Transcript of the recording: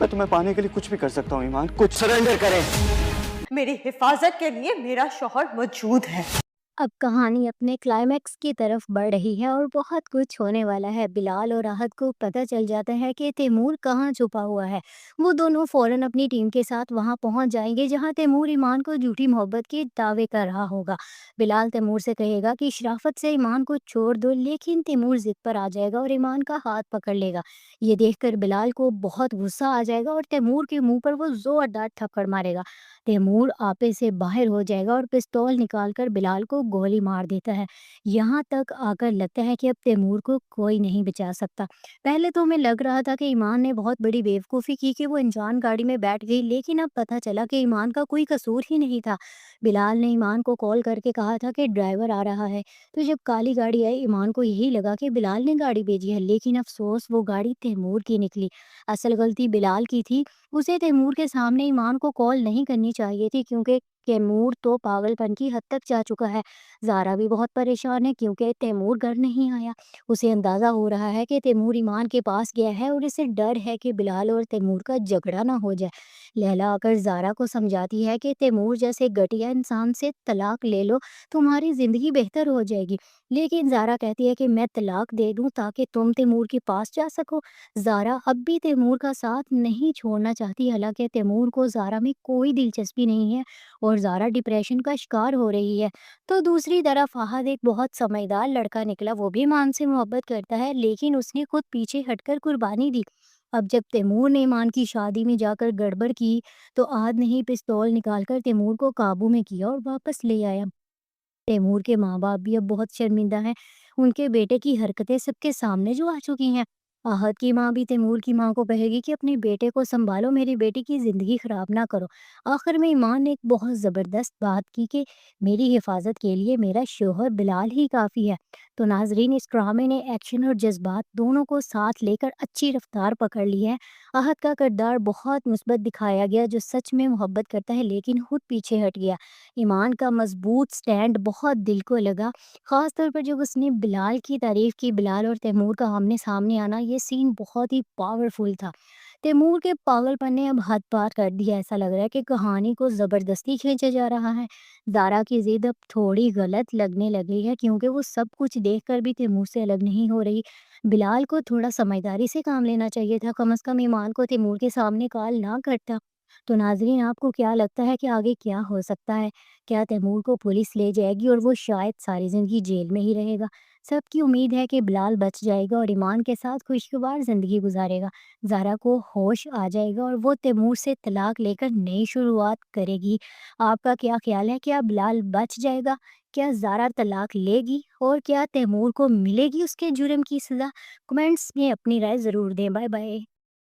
मैं तुम्हें पाने के लिए कुछ भी कर सकता हूँ ईमान, कुछ। सरेंडर करें। मेरी हिफाजत के लिए मेरा शौहर मौजूद है। अब कहानी अपने क्लाइमैक्स की तरफ बढ़ रही है और बहुत कुछ होने वाला है। बिलाल और राहत को पता चल जाता है कि तैमूर कहाँ छुपा हुआ है। वो दोनों फौरन अपनी टीम के साथ वहां पहुंच जाएंगे जहां तैमूर ईमान को झूठी मोहब्बत के दावे कर रहा होगा। बिलाल तैमूर से कहेगा कि शराफत से ईमान को छोड़ दो, लेकिन तैमूर जिद पर आ जाएगा और ईमान का हाथ पकड़ लेगा। ये देखकर बिलाल को बहुत गुस्सा आ जाएगा और तैमूर के मुंह पर वो जोरदार थप्पड़ मारेगा। तैमूर आपे से बाहर हो जाएगा और पिस्तौल निकालकर बिलाल को गोली मार देता है। यहाँ तक आकर लगता है कि अब तैमूर को कोई नहीं बचा सकता। पहले तो हमें लग रहा था कि ईमान ने बहुत बड़ी बेवकूफ़ी की कि वो अनजान गाड़ी में बैठ गई, लेकिन अब पता चला कि ईमान का कोई कसूर ही नहीं था। बिलाल ने ईमान को कॉल करके कहा था कि ड्राइवर आ रहा है। तो जब काली गाड़ी आई, ईमान को यही लगा कि बिलाल ने गाड़ी भेजी है, लेकिन अफसोस वो गाड़ी तैमूर की निकली। असल गलती बिलाल की थी। उसे तैमूर के सामने ईमान को कॉल नहीं करनी चाहिए थी, क्योंकि तैमूर तो पागलपन की हद तक जा चुका है। ज़ारा भी बहुत परेशान है क्योंकि तैमूर घर नहीं आया। उसे अंदाज़ा हो रहा है कि तैमूर ईमान के पास गया है और इसे डर है कि बिलाल और तैमूर का झगड़ा ना हो जाए। लैला आकर ज़ारा को समझाती है कि तैमूर जैसे घटिया इंसान से तलाक ले लो, तुम्हारी ज़िंदगी बेहतर हो जाएगी। लेकिन ज़ारा कहती है कि मैं तलाक दे दूँ ताकि तुम तैमूर के पास जा सको। ज़ारा अब भी तैमूर का साथ नहीं छोड़ना चाहती, हालांकि तैमूर को ज़ारा में कोई दिलचस्पी नहीं है और ज़ारा डिप्रेशन का शिकार हो रही है। तो दूसरी तरफ फहद एक बहुत समझदार लड़का निकला। वो भी ईमान से मोहब्बत करता है, लेकिन उसने खुद पीछे हटकर कुर्बानी दी। अब जब तैमूर ने ईमान की शादी में जाकर गड़बड़ की, तो आद ने ही पिस्तौल निकालकर तैमूर को काबू में किया और वापस ले आया। तैमूर के माँ-बाप भी अब बहुत शर्मिंदा हैं। उनके बेटे की हरकतें सबके सामने जो आ चुकी हैं। आहत की माँ भी तैमूर की माँ को कहेगी कि अपने बेटे को सँभालो, मेरी बेटी की ज़िंदगी ख़राब ना करो। आखिर में ईमान ने एक बहुत ज़बरदस्त बात की कि मेरी हिफाजत के लिए मेरा शौहर बिलाल ही काफ़ी है। तो नाज़रीन, इस ड्रामे ने एक्शन और जज़्बात दोनों को साथ लेकर अच्छी रफ़्तार पकड़ ली है। आहत का किरदार बहुत मुस्बत दिखाया गया, जो सच में मोहब्बत करता है लेकिन खुद पीछे हट गया। ईमान का मजबूत स्टैंड बहुत दिल को लगा, ख़ास तौर पर जब उसने बिलाल की तारीफ़ की। बिलाल और तैमूर का आमने-सामने आना, ये सीन बहुत ही पावरफुल था। तैमूर के पागलपन ने अब हद पार कर दिया। ऐसा लग रहा है कि कहानी को ज़बरदस्ती खींचा जा रहा है। ज़ारा की ज़िद अब थोड़ी गलत लगने लगी है, क्योंकि वो सब कुछ देखकर भी तैमूर से अलग नहीं हो रही। बिलाल को थोड़ा समझदारी से काम लेना चाहिए था, कम से कम ईमान को तैमूर के सामने कॉल ना करता। तो नाज़रीन, आपको क्या लगता है कि आगे क्या हो सकता है? क्या तैमूर को पुलिस ले जाएगी और वो शायद सारी ज़िंदगी जेल में ही रहेगा? सबकी उम्मीद है कि बिलाल बच जाएगा और ईमान के साथ खुशगवार ज़िंदगी गुजारेगा। ज़ारा को होश आ जाएगा और वो तैमूर से तलाक लेकर नई शुरुआत करेगी। आपका क्या ख्याल है? क्या बिलाल बच जाएगा? क्या ज़ारा तलाक लेगी? और क्या तैमूर को मिलेगी उसके जुर्म की सज़ा? कमेंट्स में अपनी राय ज़रूर दें। Bye bye.